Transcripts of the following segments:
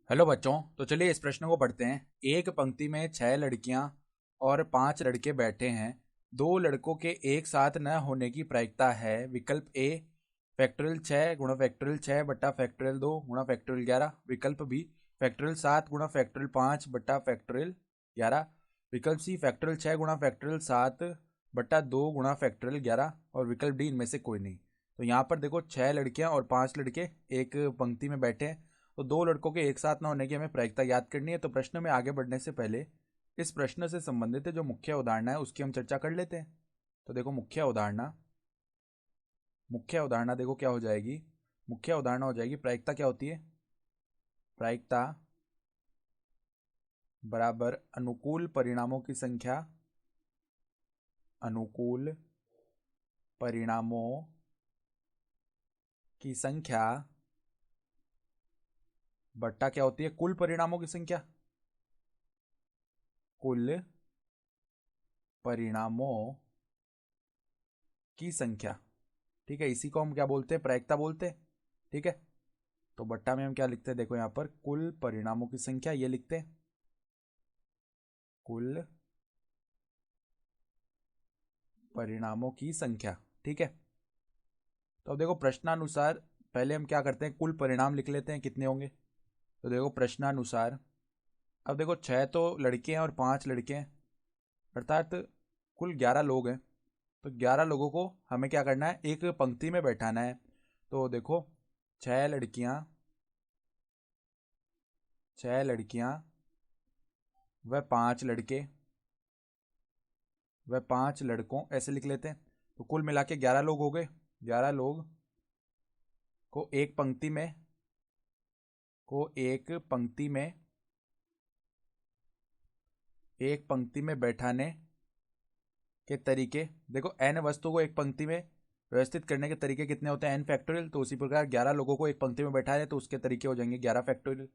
Hello बच्चों। तो चलिए इस प्रश्न को पढ़ते हैं। एक पंक्ति में 6 लड़कियां और 5 लड़के बैठे हैं। दो लड़कों के एक साथ न होने की प्रायिकता है। विकल्प ए फैक्टोरियल 6 गुणा फैक्टोरियल 6 बट्टा फैक्टोरियल 2 गुणा फैक्टोरियल 11। विकल्प बी फैक्टोरियल 7 गुणा फैक्टोरियल 5 बट्टा फैक्टोरियल 11। विकल्प सी फैक्टोरियल 6 गुणा फैक्टोरियल 7 बट्टा 2 गुणा फैक्टोरियल 11। और विकल्प डी इनमें से कोई नहीं। तो यहाँ पर देखो 6 लड़कियां और 5 लड़के एक पंक्ति में बैठे हैं। तो दो लड़कों के एक साथ ना होने की हमें प्रायिकता याद करनी है। तो प्रश्न में आगे बढ़ने से पहले इस प्रश्न से संबंधित जो मुख्य उदाहरणा है उसकी हम चर्चा कर लेते हैं। तो देखो मुख्य उदाहरणा देखो क्या हो जाएगी। मुख्य उदाहरणा हो जाएगी प्रायिकता क्या होती है। प्रायिकता बराबर अनुकूल परिणामों की संख्या। अनुकूल परिणामों की संख्या बट्टा क्या होती है, कुल परिणामों की संख्या। कुल परिणामों की संख्या। ठीक है, इसी को हम क्या बोलते हैं, प्रायिकता बोलते हैं। ठीक है, तो बट्टा में हम क्या लिखते हैं, देखो यहाँ पर कुल परिणामों की संख्या ये लिखते हैं। कुल परिणामों की संख्या। ठीक है, तो अब देखो प्रश्नानुसार पहले हम क्या करते हैं, कुल परिणाम लिख लेते हैं कितने होंगे। तो देखो प्रश्नानुसार अब देखो 6 तो लड़के हैं और 5 लड़के हैं, अर्थात कुल 11 लोग हैं। तो 11 लोगों को हमें क्या करना है, एक पंक्ति में बैठाना है। तो देखो 6 लड़कियां, 6 लड़कियां व 5 लड़के व 5 लड़कों ऐसे लिख लेते हैं। तो कुल मिला के 11 लोग हो गए। 11 लोग को एक पंक्ति में एक पंक्ति में बैठाने के तरीके। देखो n वस्तु को एक पंक्ति में व्यवस्थित करने के तरीके कितने होते हैं, n फैक्टोरियल। तो उसी प्रकार 11 लोगों को एक पंक्ति में बैठाए तो उसके तरीके हो जाएंगे 11 फैक्टोरियल।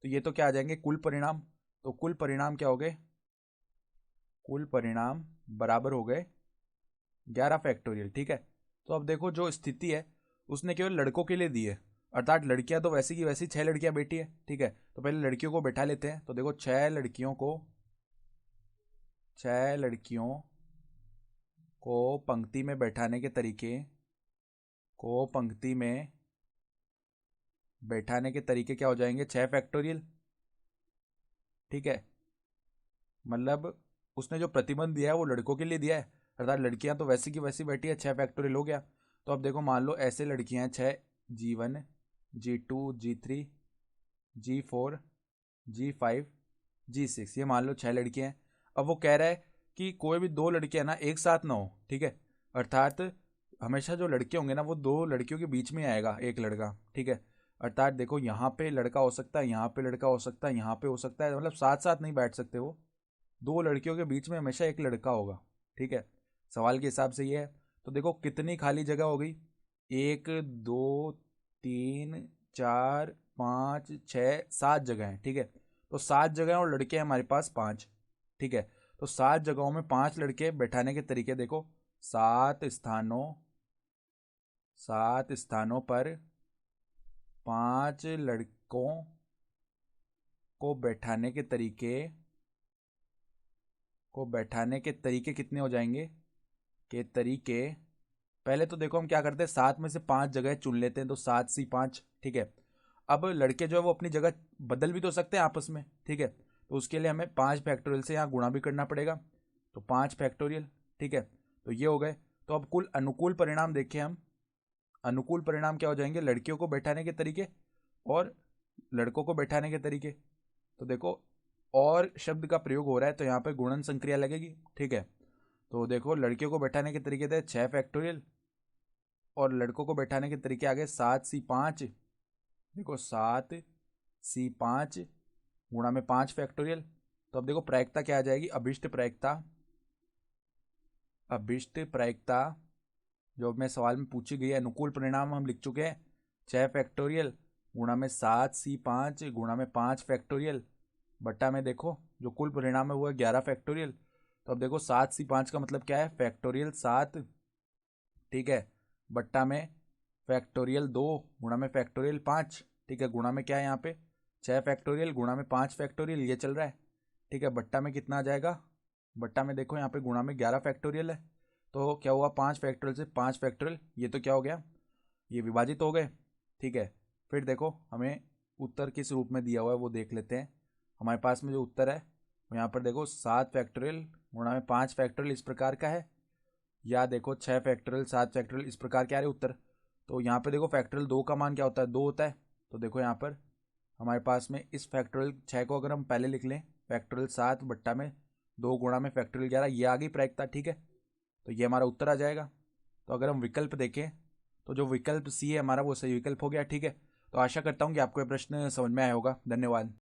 तो ये तो क्या आ जाएंगे, कुल परिणाम। तो कुल परिणाम क्या हो गए, कुल परिणाम बराबर हो गए 11 फैक्टोरियल। ठीक है, तो अब देखो जो स्थिति है उसने केवल लड़कों के लिए दी है, अर्थात लड़कियां तो वैसी की वैसी 6 लड़कियां बैठी है। ठीक है, तो पहले लड़कियों को बैठा लेते हैं। तो देखो 6 लड़कियों को पंक्ति में बैठाने के तरीके, को पंक्ति में बैठाने के तरीके क्या हो जाएंगे, 6 फैक्टोरियल। ठीक है, मतलब उसने जो प्रतिबंध दिया है वो लड़कों के लिए दिया है, अर्थात लड़कियां तो वैसी की वैसी बैठी है, 6 फैक्टोरियल हो गया। तो अब देखो मान लो ऐसे लड़कियां हैं 6, G1, G2, G3, G4, G5, G6, ये मान लो 6 लड़कियां हैं। अब वो कह रहा है कि कोई भी दो लड़कियां ना एक साथ ना हो। ठीक है, अर्थात हमेशा जो लड़के होंगे ना वो दो लड़कियों के बीच में आएगा एक लड़का। ठीक है, अर्थात देखो यहाँ पे लड़का हो सकता है, यहाँ पे लड़का हो सकता है, यहाँ पे हो सकता है, मतलब साथ साथ नहीं बैठ सकते वो। दो लड़कियों के बीच में हमेशा एक लड़का होगा। ठीक है, सवाल के हिसाब से ये है। तो देखो कितनी खाली जगह हो गई, 1, 2, 3, 4, 5, 6, 7 जगह हैं। ठीक है, तो 7 जगह और लड़के हैं हमारे पास 5। ठीक है, तो 7 जगहों में 5 लड़के बैठाने के तरीके देखो। 7 स्थानों 7 स्थानों पर 5 लड़कों को बैठाने के तरीके कितने हो जाएंगे, के तरीके। पहले तो देखो हम क्या करते हैं, 7 में से 5 जगह चुन लेते हैं, तो 7 × 5। ठीक है, अब लड़के जो है वो अपनी जगह बदल भी तो सकते हैं आपस में। ठीक है, तो उसके लिए हमें 5 फैक्टोरियल से यहाँ गुणा भी करना पड़ेगा, तो 5 फैक्टोरियल। ठीक है, तो ये हो गए। तो अब कुल अनुकूल परिणाम देखें हम। अनुकूल परिणाम क्या हो जाएंगे, लड़कियों को बैठाने के तरीके और लड़कों को बैठाने के तरीके। तो देखो और शब्द का प्रयोग हो रहा है तो यहाँ पे गुणन संक्रिया लगेगी। ठीक है, तो देखो लड़कियों को बैठाने के तरीके थे 6 फैक्टोरियल और लड़कों को बैठाने के तरीके आ गए 7 × 5। देखो 7 × 5 गुणा में 5 फैक्टोरियल। तो अब देखो प्रायिकता क्या आ जाएगी, अभिष्ट प्रायिकता जो हमें सवाल में पूछी गई है। अनुकूल परिणाम हम लिख चुके हैं 6 फैक्टोरियल गुणा में 7 × 5 गुणा में 5 फैक्टोरियल बट्टा में देखो जो कुल परिणाम है वो है 11 फैक्टोरियल। तो अब देखो 7 × 5 का मतलब क्या है, फैक्टोरियल 7। ठीक है, बट्टा में फैक्टोरियल 2 गुणा में फैक्टोरियल 5। ठीक है, गुणा में क्या है यहाँ पे 6 फैक्टोरियल गुणा में 5 फैक्टोरियल, ये चल रहा है। ठीक है, बट्टा में कितना आ जाएगा, बट्टा में देखो यहाँ पे गुणा में 11 फैक्टोरियल है, तो क्या हुआ 5 फैक्टोरियल से 5 फैक्टोरियल, ये तो क्या हो गया, ये विभाजित हो गए। ठीक है, फिर देखो हमें उत्तर किस रूप में दिया हुआ है वो देख लेते हैं। हमारे पास में जो उत्तर है वो यहाँ पर देखो 7 फैक्टोरियल गुणा में 5 फैक्टोरियल इस प्रकार का है, या देखो 6 फैक्टोरियल 7 फैक्टोरियल इस प्रकार के आ रहे उत्तर। तो यहाँ पे देखो फैक्टोरियल 2 का मान क्या होता है, 2 होता है। तो देखो यहाँ पर हमारे पास में इस फैक्टोरियल 6 को अगर हम पहले लिख लें, फैक्टोरियल 7 बट्टा में 2 गुणा में फैक्टोरियल 11, ये आ गई प्रायिकता। ठीक है, तो ये हमारा उत्तर आ जाएगा। तो अगर हम विकल्प देखें तो जो विकल्प सी है हमारा वो सही विकल्प हो गया। ठीक है, तो आशा करता हूँ कि आपको ये प्रश्न समझ में आया होगा। धन्यवाद।